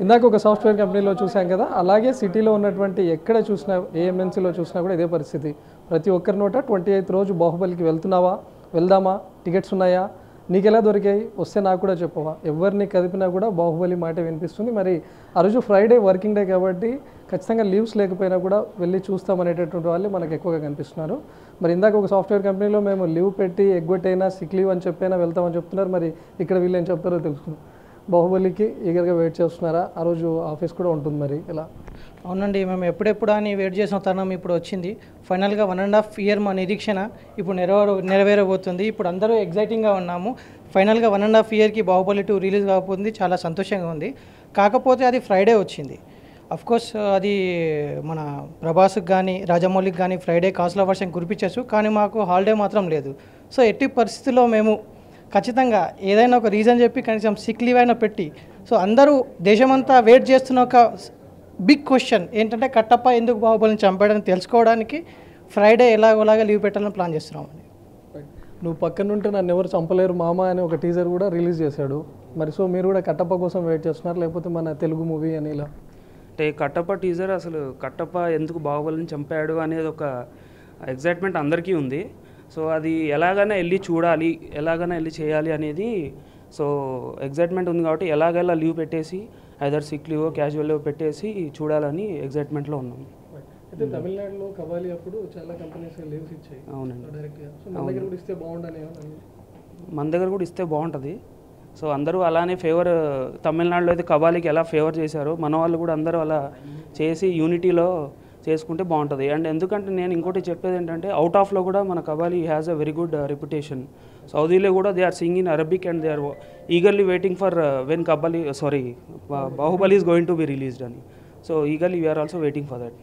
ఇందాక ఒక సాఫ్ట్వేర్ కంపెనీలో చూసాం కదా, అలాగే సిటీలో ఉన్నటువంటి ఎక్కడ చూసినా ఏఎంఎన్సీలో చూసినా కూడా ఇదే పరిస్థితి. ప్రతి ఒక్కరి నోట 28th రోజు బాహుబలికి వెళ్తున్నావా, వెళ్దామా, టికెట్స్ ఉన్నాయా, నీకు ఎలా దొరికాయి, వస్తే నాకు కూడా చెప్పవా, ఎవరిని కదిపినా కూడా బాహుబలి మాట వినిపిస్తుంది. మరి ఆ రోజు ఫ్రైడే వర్కింగ్ డే కాబట్టి ఖచ్చితంగా లీవ్స్ లేకపోయినా కూడా వెళ్ళి చూస్తామనేటటువంటి వాళ్ళు మనకు ఎక్కువగా కనిపిస్తున్నారు. మరి ఇందాక ఒక సాఫ్ట్వేర్ కంపెనీలో మేము లీవ్ పెట్టి ఎగ్గొట్టైనా సిక్ లీవ్ అని చెప్పైనా వెళ్తామని చెప్తున్నారు. మరి ఇక్కడ వీళ్ళు ఏం చెప్తారో తెలుసుకుందాం. బాహుబలికి ఈగర్గా వెయిట్ చేస్తున్నారా? ఆ రోజు ఆఫీస్ కూడా ఉంటుంది మరి ఇలా? అవునండి, మేము ఎప్పుడెప్పుడు అని వెయిట్ చేసిన తరుణం ఇప్పుడు వచ్చింది. ఫైనల్గా 1.5 year మా నిరీక్షణ ఇప్పుడు నెరవేరబోతుంది. ఇప్పుడు అందరూ ఎగ్జైటింగ్గా ఉన్నాము. ఫైనల్గా 1.5 yearకి బాహుబలి 2 రిలీజ్ కాబోతుంది. చాలా సంతోషంగా ఉంది. కాకపోతే అది ఫ్రైడే వచ్చింది. కోర్స్ అది మన ప్రభాస్కి కానీ రాజమౌళికి కానీ ఫ్రైడే కాసుల వర్షం కురిపించచ్చు, కానీ మాకు హాలిడే మాత్రం లేదు. సో ఎట్టి పరిస్థితుల్లో మేము ఖచ్చితంగా ఏదైనా ఒక రీజన్ చెప్పి కనీసం సిక్ లీవ్ అయినా పెట్టి, సో అందరూ దేశమంతా వెయిట్ చేస్తున్న ఒక బిగ్ క్వశ్చన్ ఏంటంటే కట్టప్ప ఎందుకు బాహుబలిని చంపాడని తెలుసుకోవడానికి ఫ్రైడే ఎలాగోలాగా లీవ్ పెట్టాలని ప్లాన్ చేస్తున్నామండి. నువ్వు పక్కన ఉంటే నన్ను ఎవరు చంపలేరు మామ అని ఒక టీజర్ కూడా రిలీజ్ చేశాడు. మరి సో మీరు కూడా కట్టప్ప కోసం వెయిట్ చేస్తున్నారు, లేకపోతే మన తెలుగు మూవీ అని ఇలా? అంటే కట్టప్ప టీజర్ అసలు కట్టప్ప ఎందుకు బాహుబలిని చంపాడు అనేది ఒక ఎగ్జైట్మెంట్ అందరికీ ఉంది. సో అది ఎలాగైనా వెళ్ళి చూడాలి, ఎలాగైనా వెళ్ళి చేయాలి అనేది సో ఎగ్జైట్మెంట్ ఉంది. కాబట్టి ఎలాగైనా లీవ్ పెట్టేసి either sick leave casual leave పెట్టేసి చూడాలని ఎగ్జైట్మెంట్లో ఉన్నాం. అయితే తమిళనాడులో కబాలి అప్పుడు చాలా కంపెనీస్ లీవ్స్ ఇచ్చాయి. అవునండి, డైరెక్ట్గా. సో మన దగ్గర కూడా ఇస్తే బాగుండని మన దగ్గర కూడా ఇస్తే బాగుంటుంది. సో అందరూ అలానే ఫేవర్, తమిళనాడులో అయితే కబాలీకి ఎలా ఫేవర్ చేశారో మన వాళ్ళు కూడా అందరూ అలా చేసి యూనిటీలో చేసుకుంటే బాగుంటుంది. అండ్ ఎందుకంటే నేను ఇంకోటి చెప్పేది ఏంటంటే అవుట్ ఆఫ్లో కూడా మన Kabali has a very good reputation. సౌదీలో కూడా they are sing in Arabic and they are eagerly waiting for when Baahubali is going to be released అని. So eagerly we are also waiting for that.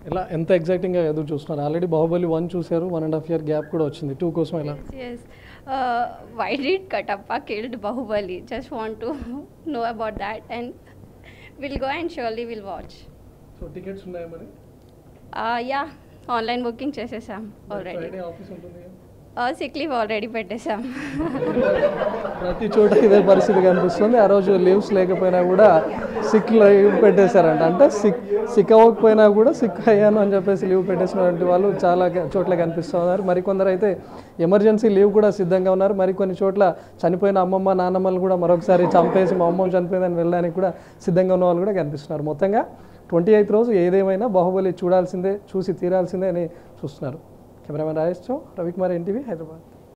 ఇలా ఎంత ఎగ్జైటింగ్గా ఎదురు చూస్తున్నారు? ఆల్రెడీ బాహుబలి 1 చూశారు, 1.5 year గ్యాప్ కూడా వచ్చింది. 2 కోసం ఎలా? Yes. Why did Katappa killed Bahubali? Just want to know about that, and we'll go and surely we'll watch. So tickets ఉన్నాయా మరి? Yeah, online booking చేసేసాం already. ఫ్రైడే ఆఫీస్ ఉంటుంది. Sick leave already పెట్టేసాం. ప్రతి చోట ఇదే పరిస్థితి కనిపిస్తుంది. ఆ రోజు లీవ్స్ లేకపోయినా కూడా సిక్ లీవ్ పెట్టేశారంట. అంటే సిక్ అవ్వకపోయినా కూడా సిక్ అయ్యాను అని చెప్పేసి లీవ్ పెట్టేసినటువంటి వాళ్ళు చాలా చోట్ల కనిపిస్తూ ఉన్నారు. మరికొందరు అయితే ఎమర్జెన్సీ లీవ్ కూడా సిద్ధంగా ఉన్నారు. మరికొన్ని చోట్ల చనిపోయిన అమ్మమ్మ నాన్నమ్మలు కూడా మరొకసారి చంపేసి మా అమ్మమ్మ చనిపోయిందని వెళ్ళడానికి కూడా సిద్ధంగా ఉన్న వాళ్ళు కూడా కనిపిస్తున్నారు. మొత్తంగా 28th రోజు ఏదేమైనా బాహుబలి చూడాల్సిందే, చూసి తీరాల్సిందే అని చూస్తున్నారు. కెమెరామెన్ రాజేష్తో రవికుమార్, ఎన్టీవీ, హైదరాబాద్.